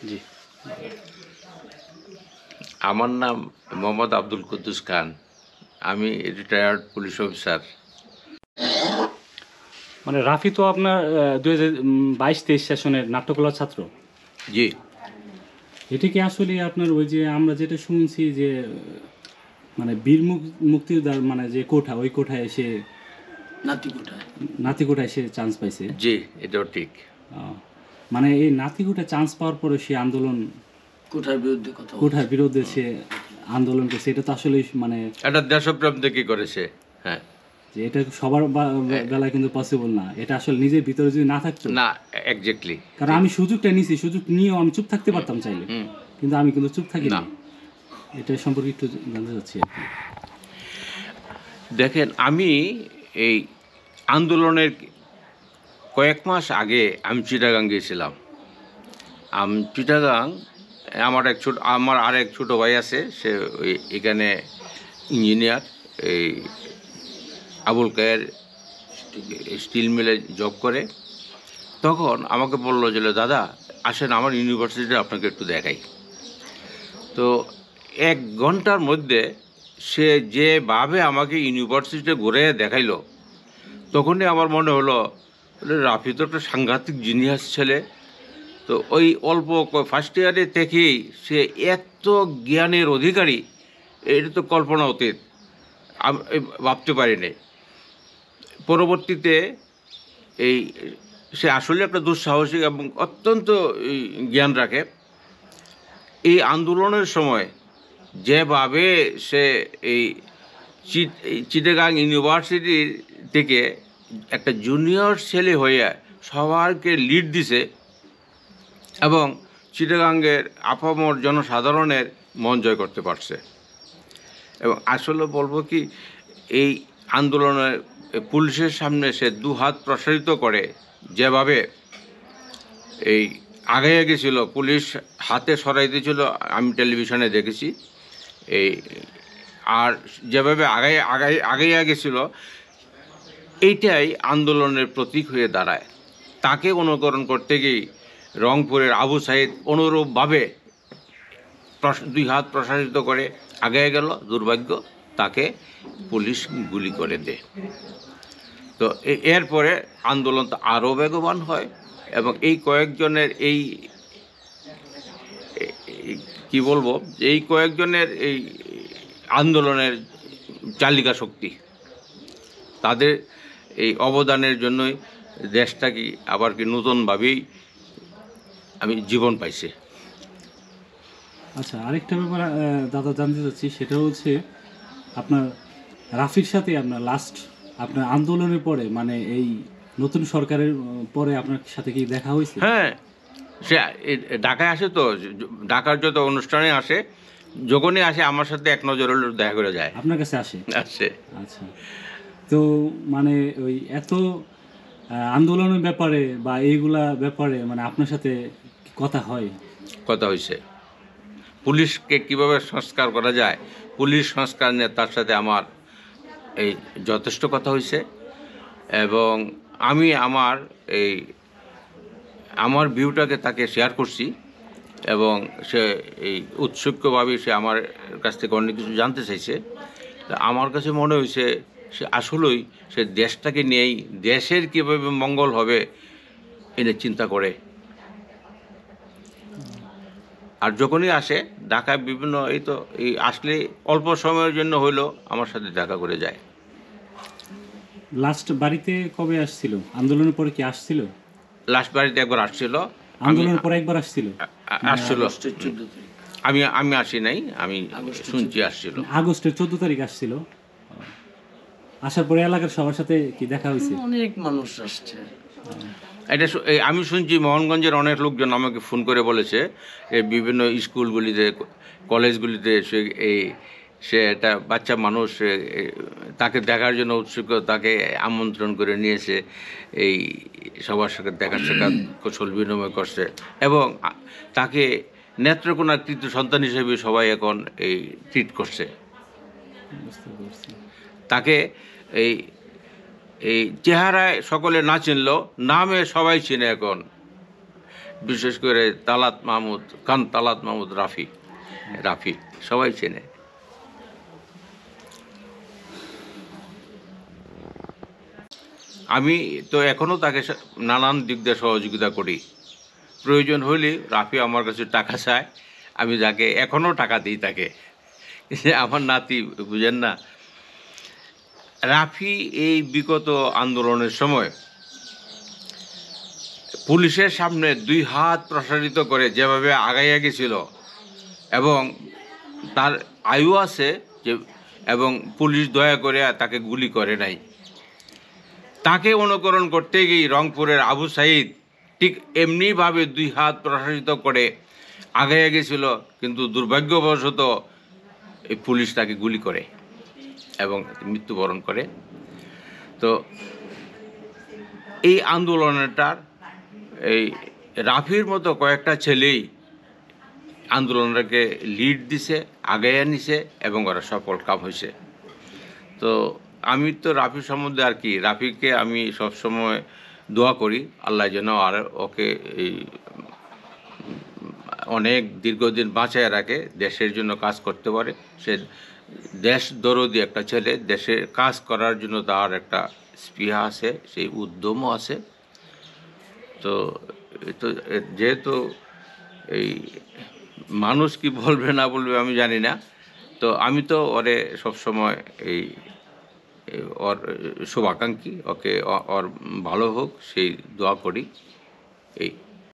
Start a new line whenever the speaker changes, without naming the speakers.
জি।
আমার নাম মোহাম্মদ আব্দুল কুদ্দুস খান। আমি রিটায়ার্ড পুলিশ অফিসার।
মানে রাফি তো আপনার 2022-23 সেশনের নাট্যকলার ছাত্র।
জি।
এটা কি আসলে আপনার ওই যে আমরা যেটা শুনছি যে মানে বীর মুক্তিযোদ্ধার মানে যে কোঠা, ওই কোঠায় এসে নাতিকোঠায় সে চান্স পাইছে?
জি, এটাও ঠিক।
মানে এই নাতিকোঠায় চান্স পাওয়ার পরে সে আন্দোলন কোঠার বিরুদ্ধে সে আন্দোলন করছে, এটা তো আসলে মানে
এটা দেশপ্রেম দেখি করেছে। হ্যাঁ,
যে এটা সবার বেলায় কিন্তু পসিবল না। এটা আসলে নিজের ভিতরে যদি না থাকতো
না, এক্স্যাক্টলি।
কারণ আমি সুযোগটা নিয়েছি, সুযোগ নিয়েও আমি চুপ থাকতে পারতাম চাইলে, কিন্তু আমি কিন্তু চুপ থাকি না। এটা সম্পর্কে একটু জানতে চাচ্ছি আর কি।
দেখেন, আমি এই আন্দোলনের কয়েক মাস আগে আমি চিটাগাং গিয়েছিলাম। চিটাগাং আমার আরেক ছোটো ভাই আছে, সে ওই এখানে ইঞ্জিনিয়ার, এই আবুল কায়ের স্টিল মিলে জব করে। তখন আমাকে বললো যে, দাদা আসেন আমার ইউনিভার্সিটিতে আপনাকে একটু দেখাই। তো 1 ঘন্টার মধ্যে সে যেভাবে আমাকে ইউনিভার্সিটিতে ঘুরে দেখাইলো, তখনই আমার মনে হলো রাফি তো একটা সাংঘাতিক জিনিয়াস ছেলে। তো ওই অল্প ফার্স্ট ইয়ারে থেকেই সে এত জ্ঞানের অধিকারী, এটা তো কল্পনা অতীত, আমি ভাবতে পারিনি। পরবর্তীতে এই সে আসলে একটা দুঃসাহসিক এবং অত্যন্ত জ্ঞান রাখে। এই আন্দোলনের সময় যেভাবে সে এই চিটাগাং ইউনিভার্সিটি থেকে একটা জুনিয়র ছেলে হয়ে সবাইকে লিড দিছে এবং চিটাগাংয়ের আপামর জনসাধারণের মন জয় করতে পারছে। এবং আসলে বলবো কি, এই আন্দোলনের পুলিশের সামনে সে 2 হাত প্রসারিত করে যেভাবে এই আগাইয়া গেছিল, পুলিশ হাতে সরাই দিয়েছিল, আমি টেলিভিশনে দেখেছি। এই আর যেভাবে আগাইয়া গেছিল, এইটাই আন্দোলনের প্রতীক হয়ে দাঁড়ায়। তাকে অনুকরণ করতে গিয়ে রংপুরের আবু সাইদ অনুরূপভাবে 2 হাত প্রসারিত করে আগাইয়া গেল। দুর্ভাগ্য, তাকে পুলিশ গুলি করে দেয়। তো এরপরে আন্দোলন তো আরও বেগবান হয় এবং এই কয়েকজনের কি বলবো, এই কয়েকজনের এই আন্দোলনের চালিকা শক্তি, তাদের এই অবদানের জন্যই দেশটা কি আবার কি নতুনভাবেই আমি জীবন পাইছে।
আচ্ছা, আরেকটা ব্যাপার দাদা জানতে চাচ্ছি, সেটা হচ্ছে আপনার রাফির সাথে আপনার লাস্ট আপনার আন্দোলনের পরে মানে এই নতুন সরকারের পরে আপনার সাথে কি দেখা হয়েছে?
হ্যাঁ, সে ঢাকায় আসে, তো ঢাকার যত অনুষ্ঠানে আসে, যখনই আসে আমার সাথে এক নজরে দেখা করে যায়।
আপনার কাছে আসে?
আসে।
আচ্ছা, তো মানে ওই এত আন্দোলনের ব্যাপারে বা এইগুলা ব্যাপারে মানে আপনার সাথে কথা হয়?
কথা হয়েছে, পুলিশকে কিভাবে সংস্কার করা যায়, পুলিশ সংস্কার নিয়ে তার সাথে আমার এই যথেষ্ট কথা হয়েছে। এবং আমি আমার ভিউটাকে তাকে শেয়ার করছি এবং সে এই উৎসুকভাবে সে আমার কাছ থেকে অনেক কিছু জানতে চাইছে। তা আমার কাছে মনে হয়েছে সে আসলেই সে দেশটাকে নিয়েই, দেশের কীভাবে মঙ্গল হবে এটা চিন্তা করে। আর যখনই আসে ঢাকায় বিভিন্ন এই আসলে অল্প সময়ের জন্য হইলেও আমার সাথে দেখা করে যায়।
লাস্ট বাড়িতে কবে আসছিল? আন্দোলনের পরে কি আসছিল?
লাস্ট বাড়িতে একবার আসছিল।
আন্দোলনের পরে একবার আসছিল?
আসছিল। আমি আসি নাই, আমি শুনছি আসছিল।
আগস্টের 14 তারিখ আসছিল। আসার পরে এলাকার সবার সাথে কি দেখা হয়েছে?
অনেক মানুষ আসছে।
এটা আমি শুনছি মোহনগঞ্জের অনেক লোকজন আমাকে ফোন করে বলেছে বিভিন্ন স্কুলগুলিতে, কলেজগুলিতে সে একটা বাচ্চা মানুষ, তাকে দেখার জন্য উৎসুক, তাকে আমন্ত্রণ করে নিয়েছে, এই সবার সাথে দেখার সাক্ষাৎ কুশল বিনিময় করছে এবং তাকে নেত্রকোনার তৃতীয় সন্তান হিসেবে সবাই এখন এই ট্রিট করছে। তাকে এই চেহারায় সকলে না চিনলেও নামে সবাই চিনে এখন। বিশেষ করে তালাত মাহমুদ রাফি সবাই চেনে। আমি তো এখনও তাকে নানান দিক দিয়ে সহযোগিতা করি। প্রয়োজন হলে রাফি আমার কাছে টাকা চায়, আমি যাকে এখনও টাকা দিই তাকে। আমার নাতি, বুঝেন না, রাফি এই বিগত আন্দোলনের সময় পুলিশের সামনে 2 হাত প্রসারিত করে যেভাবে আগাইয়া গেছিল, এবং তার আয়ু আছে যে, এবং পুলিশ দয়া করে তাকে গুলি করে নাই। তাকে অনুকরণ করতে গিয়ে রংপুরের আবু সাইদ ঠিক এমনিভাবে 2 হাত প্রসারিত করে আগাইয়া গেছিল, কিন্তু দুর্ভাগ্যবশত এই পুলিশ তাকে গুলি করে এবং মৃত্যুবরণ করে। তো এই আন্দোলনটার এই রাফির মতো কয়েকটা ছেলেই আন্দোলনটাকে লিড দিছে, আগাইয়া নিছে, এবং ওরা সফল কাম হয়েছে। তো আমি তো রাফি সম্বন্ধে আর কি, রাফিকে আমি সবসময় দোয়া করি আল্লাহ যেন আর ওকে এই অনেক দীর্ঘদিন বাঁচায় রাখে, দেশের জন্য কাজ করতে পারে। সে দেশ দরদি একটা ছেলে, দেশে কাজ করার জন্য তার একটা স্পৃহা আছে, সেই উদ্যমও আছে। তো যেহেতু এই মানুষ কি বলবে না বলবে আমি জানি না, তো আমি তো ওরে সবসময় এই ওর শুভাকাঙ্ক্ষী, ওকে ওর ভালো হোক সেই দোয়া করি। এই